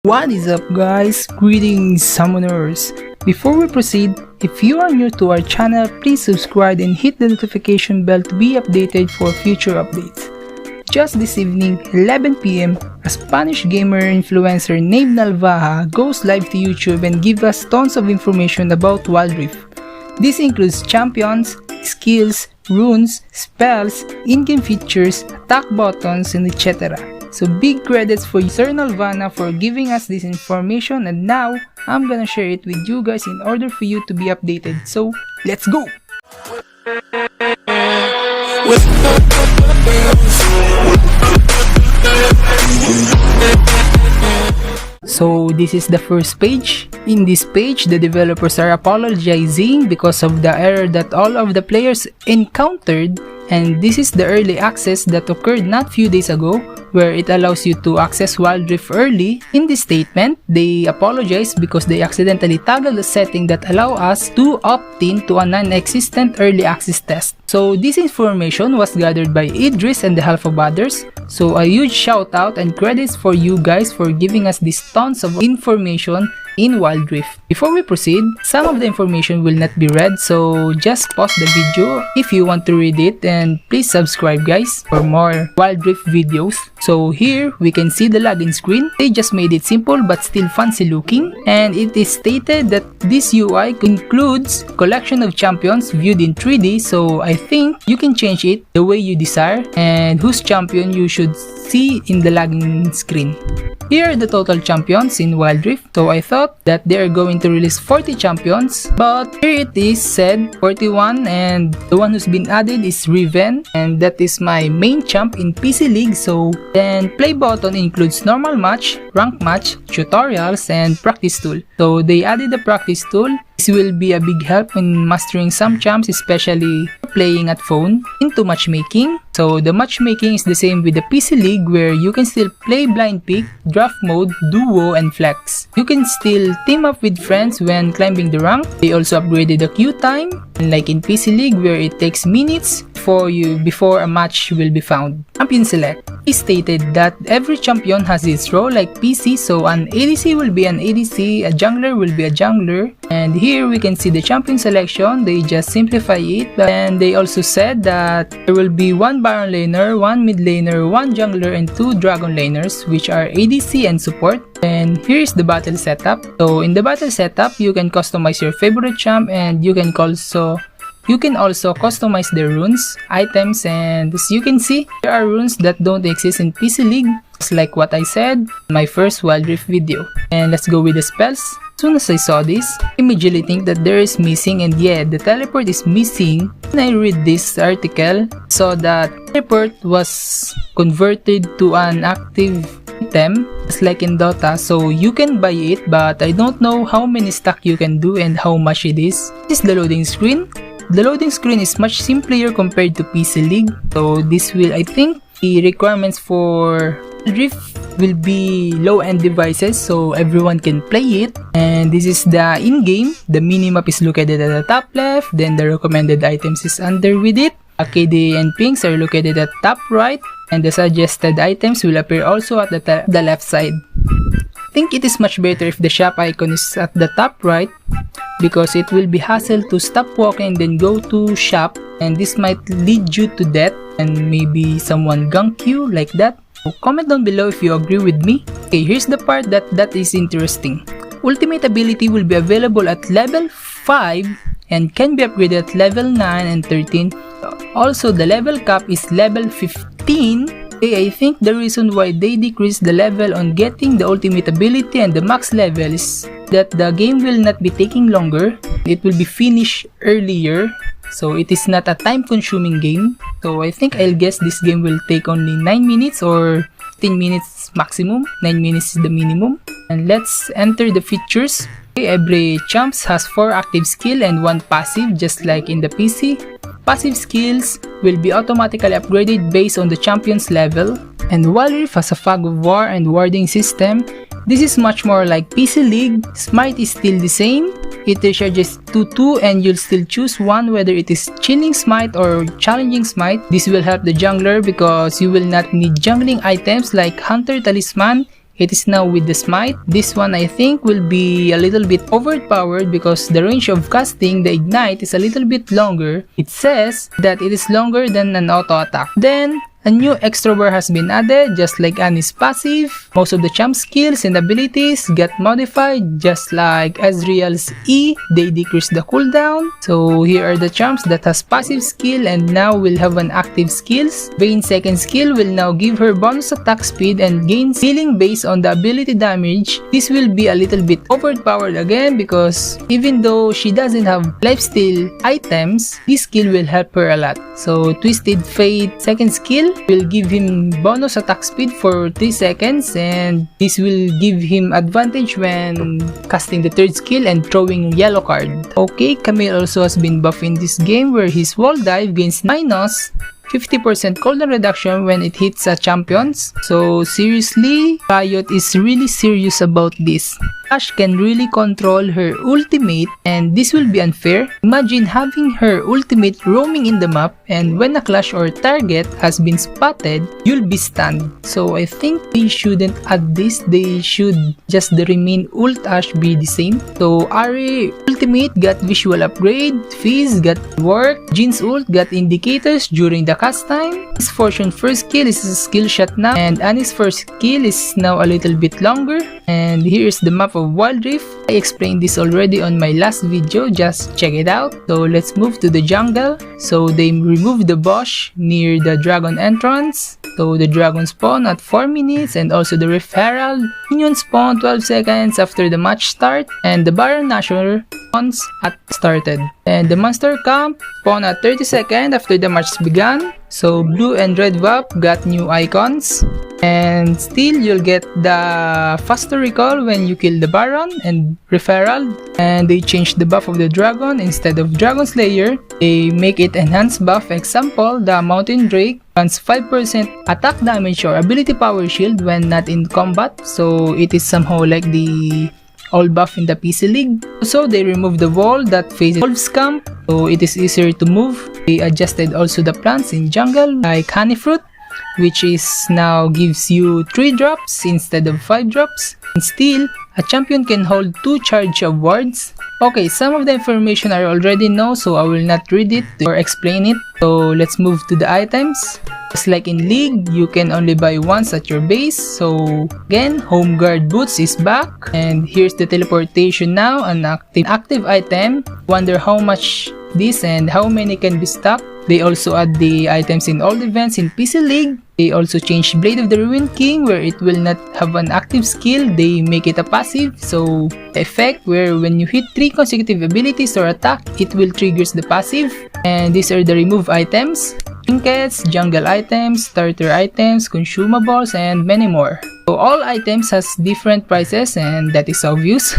What is up guys, greetings summoners. Before we proceed, if you are new to our channel, please subscribe and hit the notification bell to be updated for future updates. Just this evening, 11 PM, a Spanish gamer influencer named Navalha goes live to YouTube and gives us tons of information about WildRift. This includes champions, skills, runes, spells, in-game features, attack buttons, and etc. So big credits for Sir Navalha for giving us this information, and now I'm gonna share it with you guys in order for you to be updated. So let's go! So this is the first page. In this page, the developers are apologizing because of the error that all of the players encountered, and this is the early access that occurred not few days ago, where it allows you to access WildRift early. In this statement, they apologize because they accidentally toggled the setting that allow us to opt in to a non-existent early access test. So this information was gathered by Idris and the help of others. So a huge shout out and credits for you guys for giving us these tons of information in WildRift. Before we proceed, some of the information will not be read, so just pause the video if you want to read it, and please subscribe guys for more WildRift videos. So here we can see the login screen. They just made it simple but still fancy looking, and it is stated that this UI includes collection of champions viewed in 3D, so I think you can change it the way you desire and whose champion you should see in the login screen. Here are the total champions in WildRift. So I thought that they are going to release 40 champions, but here it is said 41, and the one who's been added is Riven, and that is my main champ in PC League. So then play button includes normal match, rank match, tutorials, and practice tool. So they added the practice tool. This will be a big help in mastering some champs, especially playing at phone. Into matchmaking, so the matchmaking is the same with the PC League, where you can still play blind pick, draft mode, duo, and flex. You can still team up with friends when climbing the rank. They also upgraded the queue time, unlike in PC League where it takes minutes before a match will be found. Champion select. He stated that every champion has its role like PC, so an ADC will be an ADC, a jungler will be a jungler, and here we can see the champion selection. They just simplify it, and they also said that there will be one Baron laner, one mid laner, one jungler, and two dragon laners, which are ADC and support. And here is the battle setup. So in the battle setup, you can customize your favorite champ, and you can also customize the runes, items, and as you can see, there are runes that don't exist in PC League, just like what I said in my first WildRift video. And let's go with the spells. As soon as I saw this, I immediately think that there is missing, and yeah, the teleport is missing. When I read this article, I saw that teleport was converted to an active item, just like in Dota, so you can buy it, but I don't know how many stack you can do and how much it is. This is the loading screen. The loading screen is much simpler compared to PC League, so this will, I think, the requirements for Rift will be low-end devices so everyone can play it. And this is the in-game. The minimap is located at the top left, then the recommended items is under with it. KD and pings are located at top right, and the suggested items will appear also at the left side. I think it is much better if the shop icon is at the top right, because it will be hassle to stop walking and then go to shop, and this might lead you to death and maybe someone gank you like that. So comment down below if you agree with me. Okay, here's the part that is interesting. Ultimate ability will be available at level 5 and can be upgraded at level 9 and 13. Also, the level cap is level 15. I think the reason why they decreased the level on getting the ultimate ability and the max level is that the game will not be taking longer. It will be finished earlier, so it is not a time-consuming game. So I think I'll guess this game will take only 9 minutes or 15 minutes maximum. 9 minutes is the minimum. And let's enter the features. Okay, every champs has 4 active skill and 1 passive, just like in the PC. Passive skills will be automatically upgraded based on the champion's level. And WildRift has a fog of war and warding system. This is much more like PC League. Smite is still the same. It recharges to 2 and you'll still choose one, whether it is chilling smite or challenging smite. This will help the jungler because you will not need jungling items like Hunter Talisman, It is now with the smite. This one I think will be a little bit overpowered because the range of casting the ignite is a little bit longer. It says that it is longer than an auto attack. Then a new extra bar has been added, just like Annie's passive. Most of the champ skills and abilities got modified, just like Ezreal's E, they decrease the cooldown. So here are the champs that has passive skill and now will have an active skills. Vayne's second skill will now give her bonus attack speed and gains healing based on the ability damage. This will be a little bit overpowered again because even though she doesn't have lifesteal items, this skill will help her a lot. So Twisted Fate second skill will give him bonus attack speed for 3 seconds, and this will give him advantage when casting the third skill and throwing yellow card. Okay, Camille also has been buffed in this game where his wall dive gains minus 50% cooldown reduction when it hits champions. So seriously, Riot is really serious about this. Ashe can really control her ultimate and this will be unfair. Imagine having her ultimate roaming in the map and when a clash or target has been spotted, you'll be stunned. So I think they shouldn't add this, they should just the remain ult Ashe be the same. So Ahri ultimate got visual upgrade, Fizz got work, Jin's ult got indicators during the cast time. His Fortune first skill is a skill shot now and Annie's first skill is now a little bit longer. And here is the map of WildRift. I explained this already on my last video, just check it out. So let's move to the jungle. So they removed the bush near the dragon entrance. So the dragon spawn at 4 minutes and also the Rift Herald. Minion spawn 12 seconds after the match start and the Baron Nashor spawns at started. And the monster camp spawn at 30 seconds after the match began. So blue and red VAP got new icons. And still you'll get the faster recall when you kill the Baron and Referral. And they changed the buff of the dragon. Instead of Dragon Slayer, they make it enhanced buff. Example, the Mountain Drake grants 5% attack damage or ability power shield when not in combat. So it is somehow like the old buff in the PC League. Also, they removed the wall that faces Wolf's camp, so it is easier to move. They adjusted also the plants in jungle like honey fruit, which is now gives you 3 drops instead of 5 drops. And still, a champion can hold 2 charge of wards. Okay, some of the information I already know, so I will not read it or explain it. So let's move to the items. Just like in League, you can only buy once at your base. So again, Home Guard Boots is back. And here's the teleportation now, an active item. Wonder how much this and how many can be stocked. They also add the items in all events in PC League. They also changed Blade of the Ruined King where it will not have an active skill, they make it a passive. So effect where when you hit 3 consecutive abilities or attack, it will triggers the passive. And these are the remove items. Trinkets, jungle items, starter items, consumables, and many more. So all items has different prices and that is obvious.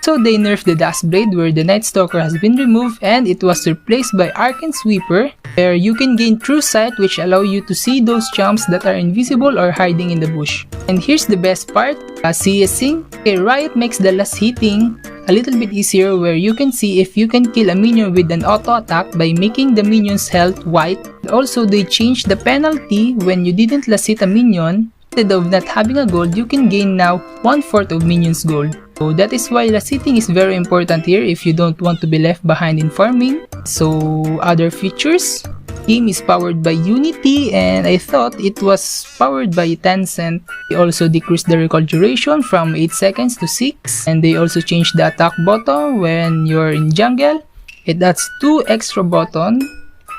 So they nerfed the Dash Blade where the Night Stalker has been removed and it was replaced by Arcane Sweeper where you can gain True Sight which allow you to see those champs that are invisible or hiding in the bush. And here's the best part, CSing. Okay, Riot makes the last hitting a little bit easier where you can see if you can kill a minion with an auto attack by making the minion's health white. Also, they changed the penalty when you didn't last hit a minion. Instead of not having a gold, you can gain now 1/4 of minion's gold. So that is why last hitting is very important here if you don't want to be left behind in farming. So other features, game is powered by Unity and I thought it was powered by Tencent. They also decreased the recall duration from 8 seconds to 6 and they also changed the attack button when you're in jungle. It adds 2 extra buttons.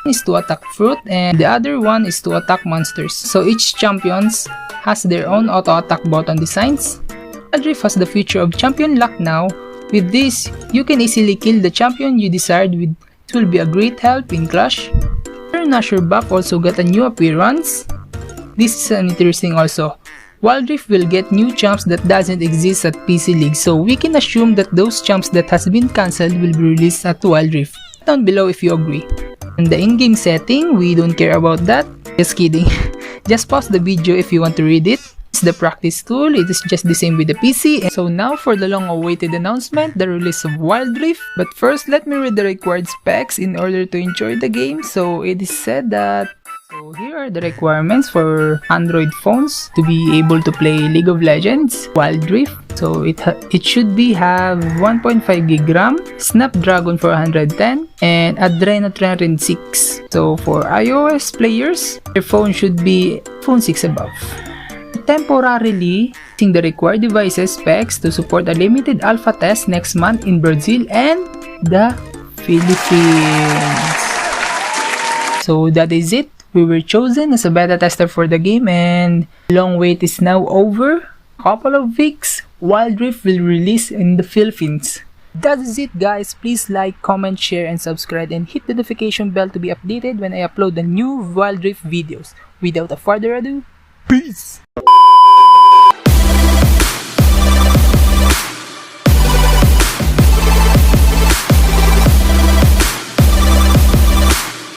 One is to attack fruit and the other one is to attack monsters. So each champions has their own auto attack button designs. WildRift has the feature of champion lock now. With this, you can easily kill the champion you desired with. It will be a great help in Clash. Nashor buff also got a new appearance. This is an interesting also. WildRift will get new champs that doesn't exist at PC League, so we can assume that those champs that has been cancelled will be released at WildRift. Down below if you agree. And the in-game setting, we don't care about that. Just kidding. Just pause the video if you want to read it. It's the practice tool, it is just the same with the PC. So now for the long-awaited announcement, the release of WildRift. But first, let me read the required specs in order to enjoy the game. So it is said that here are the requirements for Android phones to be able to play League of Legends, WildRift. So it should have 1.5 gig RAM, Snapdragon 410, and Adreno 306. So for iOS players, your phone should be iPhone 6 above. Temporarily using the required devices specs to support a limited alpha test next month in Brazil and the Philippines. So that is it. We were chosen as a beta tester for the game and long wait is now over. Couple of weeks, WildRift will release in the Philippines. That is it guys. Please like, comment, share, and subscribe and hit the notification bell to be updated when I upload the new WildRift videos. Without further ado, peace!